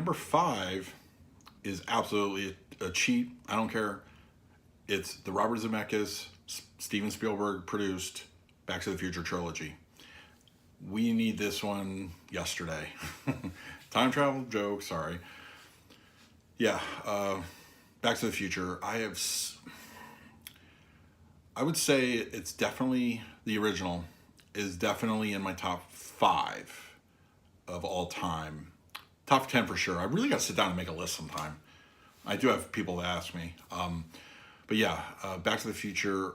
number 5 is absolutely a cheat. I don't care. It's the Robert Zemeckis, Steven Spielberg produced Back to the Future trilogy. We need this one yesterday. Time travel joke, sorry. Yeah, Back to the Future. I would say it's definitely, the original is definitely in my top 5 of all time. Top 10 for sure. I really got to sit down and make a list sometime. I do have people that ask me. But yeah, Back to the Future.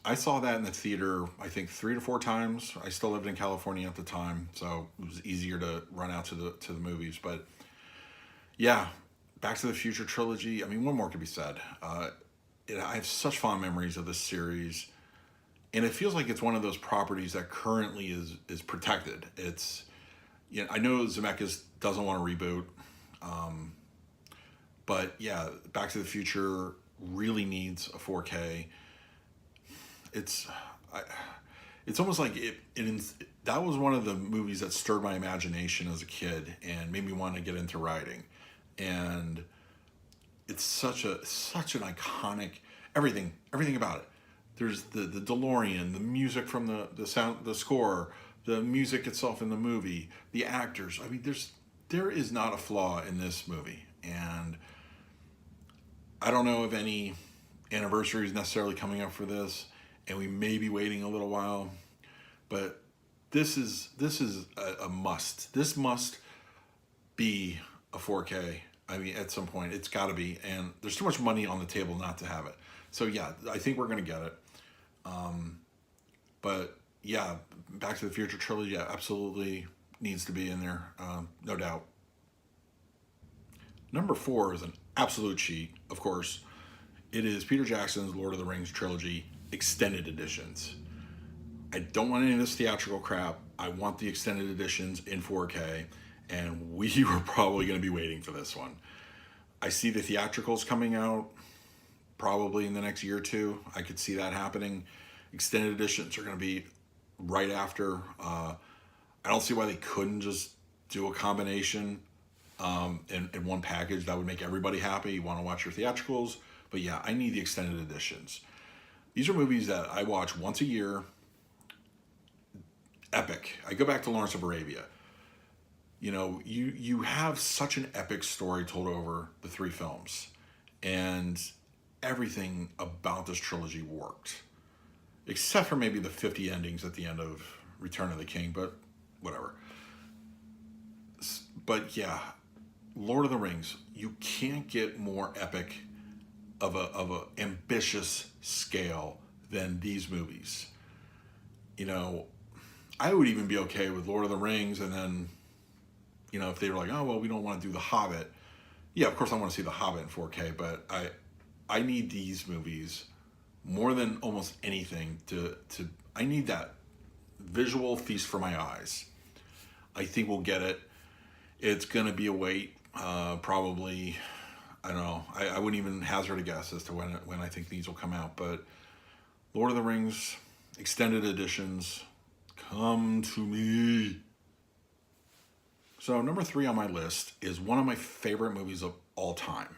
I saw that in the theater, I think 3 to 4 times. I still lived in California at the time, so it was easier to run out to the movies. But yeah, Back to the Future trilogy. I mean, what more could be said? I have such fond memories of this series, and it feels like it's one of those properties that currently is protected. It's, you know, I know Zemeckis doesn't want to reboot, but yeah, Back to the Future really needs a 4K. It's almost like that was one of the movies that stirred my imagination as a kid and made me want to get into riding. And it's such an iconic, everything about it. There's the DeLorean, the music from the sound, the score, the music itself in the movie, the actors. I mean, there is not a flaw in this movie. And I don't know if any anniversary is necessarily coming up for this, and we may be waiting a little while, but this is a must. This must be a 4K. I mean, at some point, it's got to be, and there's too much money on the table not to have it. So yeah, I think we're gonna get it. But yeah, Back to the Future trilogy, yeah, absolutely needs to be in there, no doubt. Number 4 is an absolute cheat, of course. It is Peter Jackson's Lord of the Rings trilogy extended editions. I don't want any of this theatrical crap. I want the extended editions in 4K, and we were probably going to be waiting for this one. I see the theatricals coming out probably in the next year or two. I could see that happening. Extended editions are going to be right after. I don't see why they couldn't just do a combination in one package. That would make everybody happy. You want to watch your theatricals, but yeah, I need the extended editions. These are movies that I watch once a year. Epic. I go back to Lawrence of Arabia. You know, you have such an epic story told over the 3 films, and everything about this trilogy worked, except for maybe the 50 endings at the end of Return of the King, but whatever. But yeah, Lord of the Rings, you can't get more epic of a ambitious scale than these movies. You know, I would even be okay with Lord of the Rings, and then, you know, if they were like, oh, well, we don't want to do The Hobbit. Yeah, of course I want to see The Hobbit in 4K, but I need these movies more than almost anything I need that visual feast for my eyes. I think we'll get it. It's going to be a wait, probably, I don't know. I wouldn't even hazard a guess as to when I think these will come out, but Lord of the Rings, extended editions, come to me. So number 3 on my list is one of my favorite movies of all time.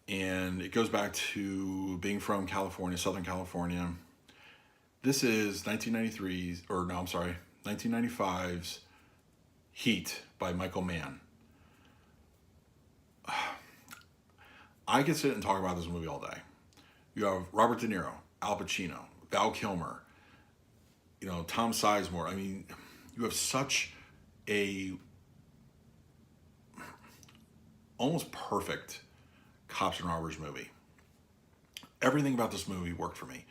And it goes back to being from California, Southern California. This is 1995's Heat by Michael Mann. I could sit and talk about this movie all day. You have Robert De Niro, Al Pacino, Val Kilmer, you know, Tom Sizemore. I mean, you have such a almost perfect cops and robbers movie. Everything about this movie worked for me.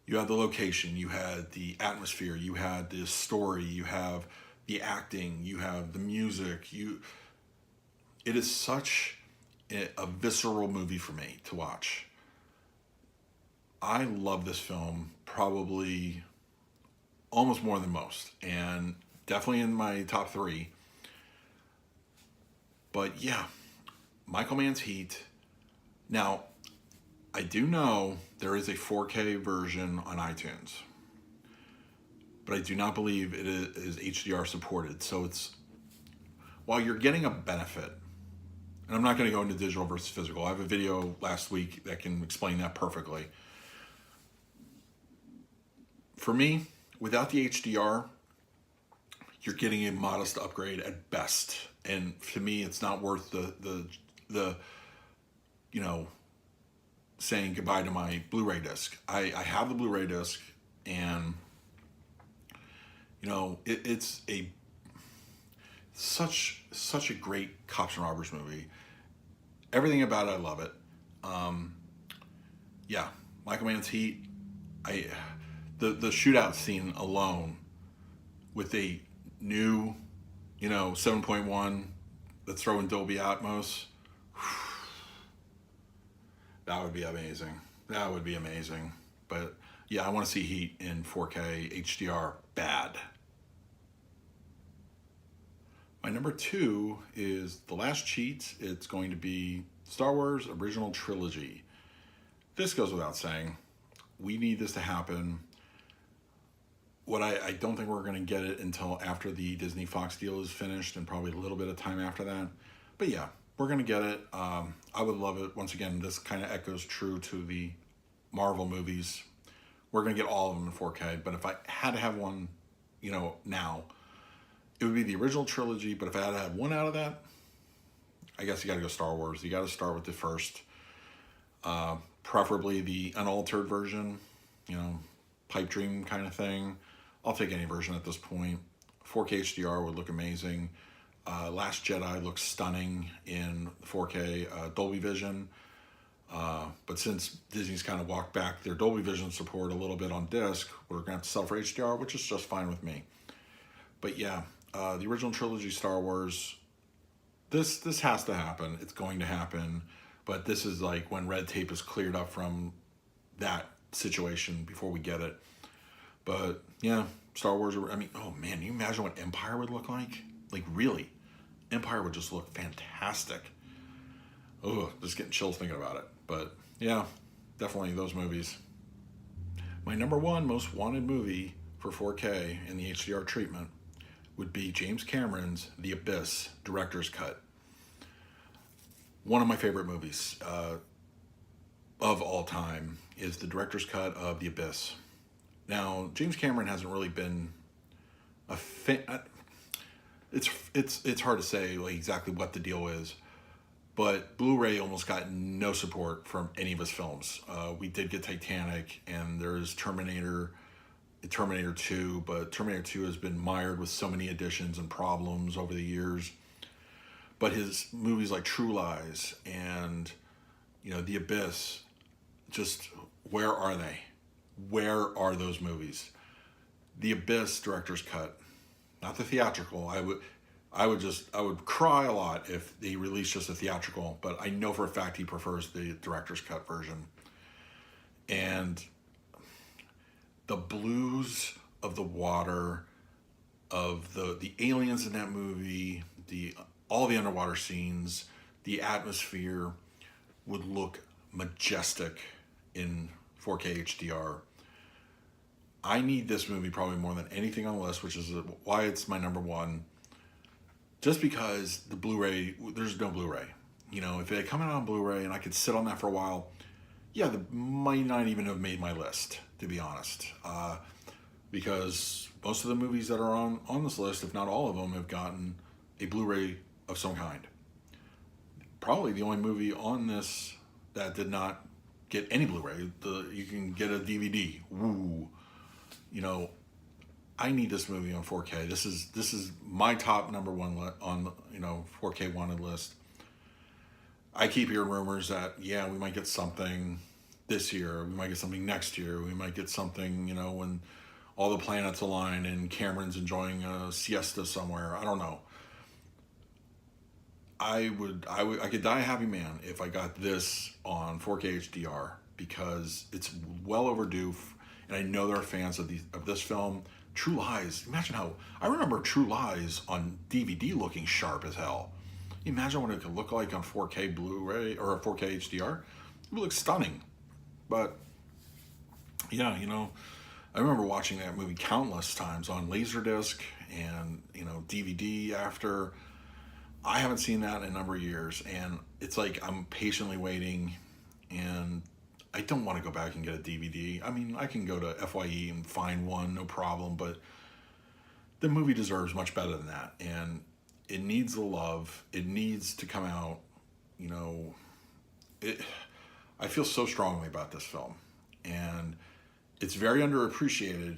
You had the location, you had the atmosphere, you had the story, you have the acting, you have the music. It is such a visceral movie for me to watch. I love this film probably almost more than most, and definitely in my top 3. But yeah, Michael Mann's Heat. Now, I do know there is a 4K version on iTunes, but I do not believe it is HDR supported. So it's, while you're getting a benefit And I'm not going to go into digital versus physical. I have a video last week that can explain that perfectly. For me, without the HDR, you're getting a modest upgrade at best. And to me, it's not worth the you know, saying goodbye to my Blu-ray disc. I have the Blu-ray disc, and you know, it's a such a great cops and robbers movie. Everything about it, I love it. Yeah, Michael Mann's Heat. The shootout scene alone with a new, 7.1 that's throwing Dolby Atmos. That would be amazing. That would be amazing. But yeah, I want to see Heat in 4K HDR bad. My number 2 is The Last Cheat. It's going to be Star Wars Original Trilogy. This goes without saying. We need this to happen. What I don't think we're going to get it until after the Disney Fox deal is finished, and probably a little bit of time after that. But yeah, we're going to get it. I would love it. Once again, this kind of echoes true to the Marvel movies. We're going to get all of them in 4K. But if I had to have one, now, it would be the original trilogy. But if I had to have one out of that, I guess you got to go Star Wars. You got to start with the first, preferably the unaltered version, pipe dream kind of thing. I'll take any version at this point. 4K HDR would look amazing. Last Jedi looks stunning in 4K Dolby Vision. But since Disney's kind of walked back their Dolby Vision support a little bit on disc, we're going to have to sell for HDR, which is just fine with me. But yeah, the original trilogy Star Wars, this has to happen. It's going to happen. But this is like when red tape is cleared up from that situation before we get it. But yeah, Star Wars, oh man, you imagine what Empire would look like? Like really, Empire would just look fantastic. Oh, just getting chills thinking about it. But yeah, definitely those movies. My number 1 most wanted movie for 4K in the HDR treatment would be James Cameron's The Abyss director's cut. One of my favorite movies of all time is the director's cut of The Abyss. Now, James Cameron hasn't really been a fan. It's hard to say like exactly what the deal is, but Blu-ray almost got no support from any of his films. We did get Titanic, and there's Terminator 2, but Terminator 2 has been mired with so many additions and problems over the years. But his movies like True Lies and The Abyss, just where are they? Where are those movies? The Abyss director's cut, not the theatrical. I would cry a lot if they released just a theatrical, but I know for a fact he prefers the director's cut version. And the blues of the water, of the aliens in that movie, all the underwater scenes, the atmosphere would look majestic in 4K HDR. I need this movie probably more than anything on the list, which is why it's my number 1. Just because the Blu-ray, there's no Blu-ray. If it had come out on Blu-ray and I could sit on that for a while, yeah, that might not even have made my list, to be honest. Because most of the movies that are on this list, if not all of them, have gotten a Blu-ray of some kind. Probably the only movie on this that did not get any Blu-ray. You can get a DVD. Woo. I need this movie on 4K. This is my top number 1 on 4K wanted list. I keep hearing rumors that we might get something this year. We might get something next year. We might get something when all the planets align and Cameron's enjoying a siesta somewhere. I don't know. I could die a happy man if I got this on 4K HDR, because it's well overdue, and I know there are fans of this film. True Lies. Imagine how I remember True Lies on DVD looking sharp as hell. Imagine what it could look like on 4K Blu-ray or 4K HDR. It would look stunning. But yeah, I remember watching that movie countless times on Laserdisc and DVD after. I haven't seen that in a number of years, and it's like I'm patiently waiting, and I don't want to go back and get a DVD. I mean, I can go to FYE and find one, no problem, but the movie deserves much better than that. And it needs the love. It needs to come out, you know, it, I feel so strongly about this film. And it's very underappreciated,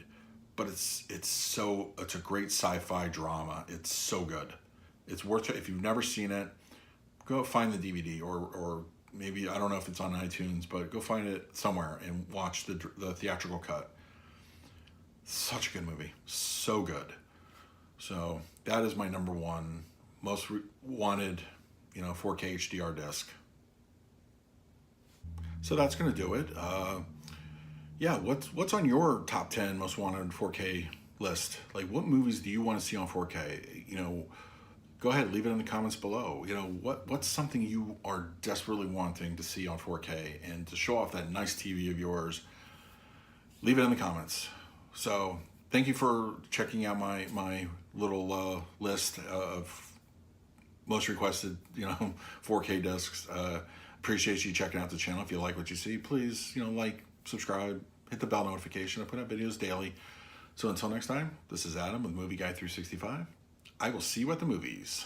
but it's a great sci-fi drama. It's so good. It's worth it. If you've never seen it, go find the DVD, or maybe, I don't know if it's on iTunes, but go find it somewhere and watch the theatrical cut. Such a good movie. So good. So that is my number one most wanted, 4K HDR disc. So that's going to do it. Yeah, what's on your top 10 most wanted 4K list? Like, what movies do you want to see on 4K? Go ahead, leave it in the comments below. What's something you are desperately wanting to see on 4K and to show off that nice TV of yours? Leave it in the comments. So thank you for checking out my little list of most requested 4K discs. Appreciate you checking out the channel. If you like what you see, please like, subscribe, hit the bell notification. I put out videos daily. So until next time, this is Adam with MovieGuy365. I will see you at the movies.